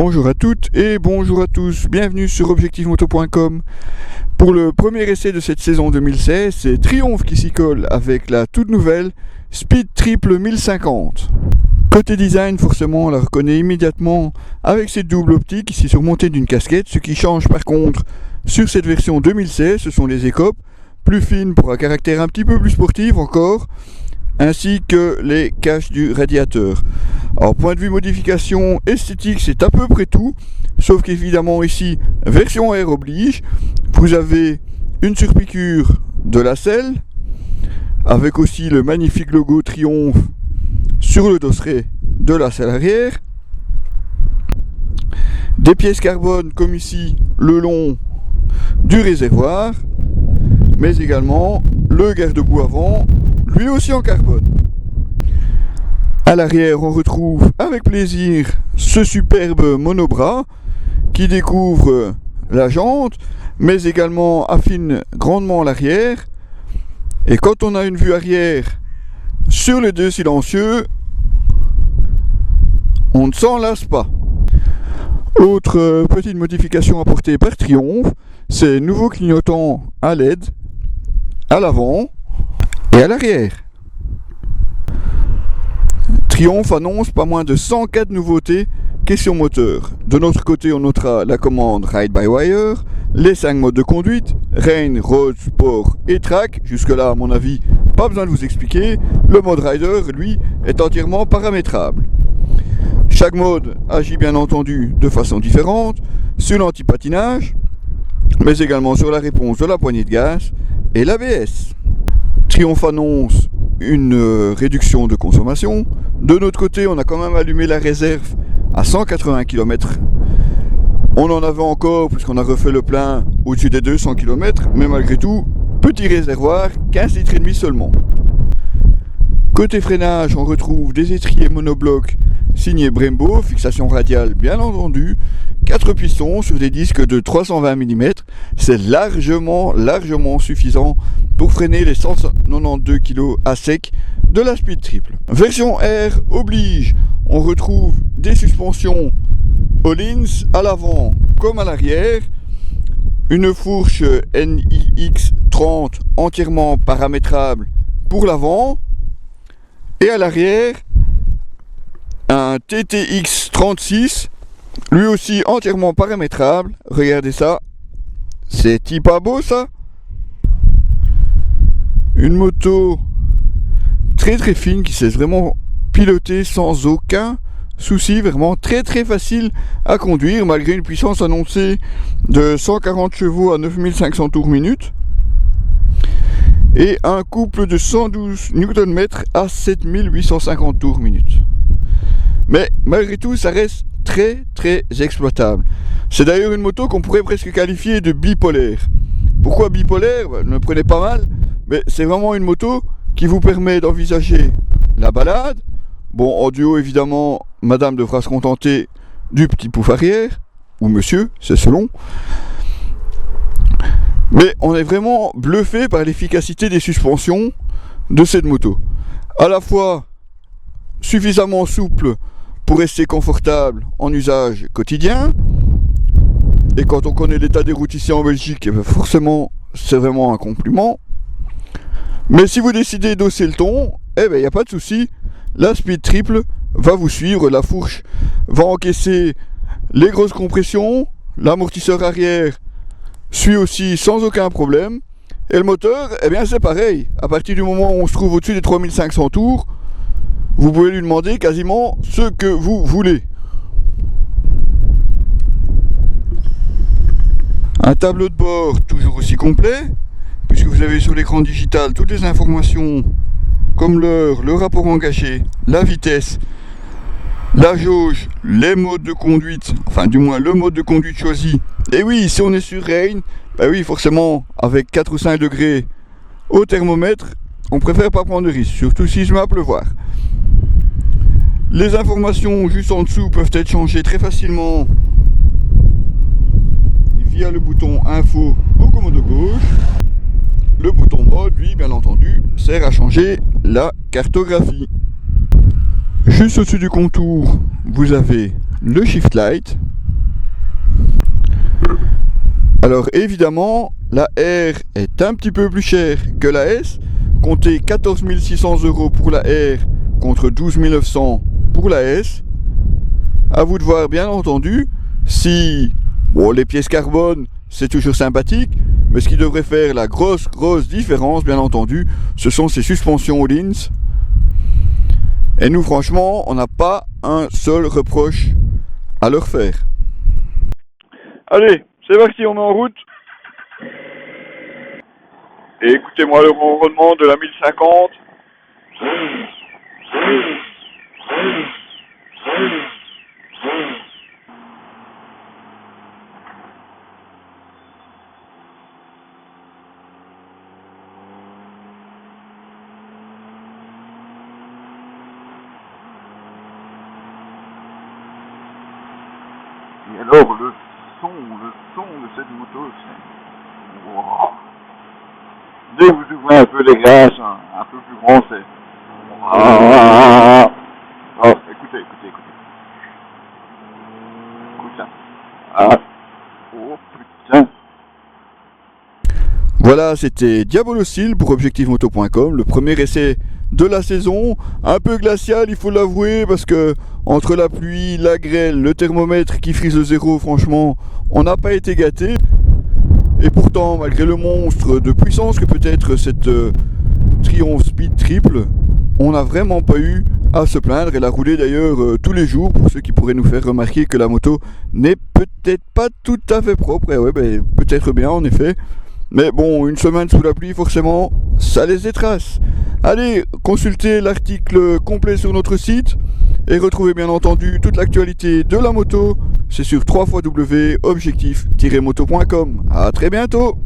Bonjour à toutes et bonjour à tous, bienvenue sur objectifmoto.com. Pour le premier essai de cette saison 2016, c'est Triumph qui s'y colle avec la toute nouvelle Speed Triple 1050. Côté design, forcément, on la reconnaît immédiatement avec cette double optique ici surmontée d'une casquette. Ce qui change par contre sur cette version 2016, ce sont les écopes, plus fines pour un caractère un petit peu plus sportif encore, ainsi que les caches du radiateur. Alors, point de vue modification esthétique, c'est à peu près tout, sauf qu'évidemment ici, version R oblige, vous avez une surpiqûre de lacelle, avec aussi le magnifique logo Triumph sur le dosseret de la selle arrière, des pièces carbone comme ici le long du réservoir, mais également le garde-boue avant, lui aussi en carbone. À l'arrière, on retrouve avec plaisir ce superbe monobras qui découvre la jante, mais également affine grandement l'arrière. Et quand on a une vue arrière sur les deux silencieux, on ne s'en lasse pas. Autre petite modification apportée par Triumph, c'est nouveaux clignotants à LED à l'avant et à l'arrière. Triumph annonce pas moins de 104 nouveautés question moteur. De notre côté, on notera la commande Ride by Wire, les 5 modes de conduite, Rain, Road, Sport et Track. Jusque là, à mon avis, pas besoin de vous expliquer. Le mode Rider, lui, est entièrement paramétrable. Chaque mode agit bien entendu de façon différente sur l'anti-patinage, mais également sur la réponse de la poignée de gaz et l'ABS. Triumph annonce une réduction de consommation. De notre côté, on a quand même allumé la réserve à 180 km. On en avait encore puisqu'on a refait le plein au-dessus des 200 km, mais malgré tout, petit réservoir, 15 litres et demi seulement. Côté freinage, on retrouve des étriers monoblocs signés Brembo, fixation radiale bien entendu, 4 pistons sur des disques de 320 mm, c'est largement suffisant pour freiner les 192 kg à sec de la Speed Triple. Version R oblige, on retrouve des suspensions Öhlins à l'avant comme à l'arrière, une fourche NIX 30 entièrement paramétrable pour l'avant, et à l'arrière un TTX 36, lui aussi entièrement paramétrable. Regardez ça, c'est pas beau ça. Une moto très fine qui sait vraiment piloter sans aucun souci, vraiment très facile à conduire malgré une puissance annoncée de 140 chevaux à 9500 tours minute et un couple de 112 Nm à 7850 tours minute. Mais malgré tout, ça reste très exploitable. C'est d'ailleurs une moto qu'on pourrait presque qualifier de bipolaire. Pourquoi bipolaire? Ne me prenez pas mal, mais c'est vraiment une moto qui vous permet d'envisager la balade. Bon, en duo évidemment, madame devra se contenter du petit pouf arrière, ou monsieur, c'est selon. Mais on est vraiment bluffé par l'efficacité des suspensions de cette moto. À la fois suffisamment souple pour rester confortable en usage quotidien, et quand on connaît l'état des routes ici en Belgique, forcément c'est vraiment un compliment. Mais si vous décidez d'hausser le ton, il n'y a pas de souci, la Speed Triple va vous suivre, la fourche va encaisser les grosses compressions, l'amortisseur arrière suit aussi sans aucun problème, et le moteur, c'est pareil, à partir du moment où on se trouve au-dessus des 3500 tours, vous pouvez lui demander quasiment ce que vous voulez. Un tableau de bord toujours aussi complet, puisque vous avez sur l'écran digital toutes les informations comme l'heure, le rapport engagé, la vitesse, la jauge, les modes de conduite, enfin du moins le mode de conduite choisi. Et oui, si on est sur Rain, oui forcément avec 4 ou 5 degrés au thermomètre, on préfère pas prendre de risque, surtout si je mets à pleuvoir. Les informations juste en dessous peuvent être changées très facilement via le bouton info au commode gauche. Le bouton mode, lui, bien entendu, sert à changer la cartographie. Juste au-dessus du contour, vous avez le Shift Light Alors évidemment, la R est un petit peu plus chère que la S. Comptez 14 600 € pour la R contre 12 900 pour la S. À vous de voir bien entendu si les pièces carbone c'est toujours sympathique, mais ce qui devrait faire la grosse différence bien entendu, ce sont ces suspensions Öhlins. Et nous franchement, on n'a pas un seul reproche à leur faire. Allez, c'est parti, on est en route. Et écoutez-moi le ronronnement de la 1050. Et alors le son de cette moto, c'est... Wow. Dès que vous ouvrez un peu les glaces, un peu plus grand, c'est... Oh, écoutez. Écoute ça. Ah. Oh putain. Voilà, c'était Diabolocile pour objectifmoto.com, le premier essai de la saison, un peu glacial il faut l'avouer, parce que entre la pluie, la grêle, le thermomètre qui frise le zéro, franchement on n'a pas été gâtés. Et pourtant, malgré le monstre de puissance que peut être cette Triumph Speed triple, on n'a vraiment pas eu à se plaindre. Elle a roulé d'ailleurs tous les jours, pour ceux qui pourraient nous faire remarquer que la moto n'est peut-être pas tout à fait propre. Et ouais, peut-être bien en effet. Mais bon, une semaine sous la pluie, forcément, ça laisse des traces. Allez, consultez l'article complet sur notre site et retrouvez bien entendu toute l'actualité de la moto. C'est sur www.objectif-moto.com. À très bientôt.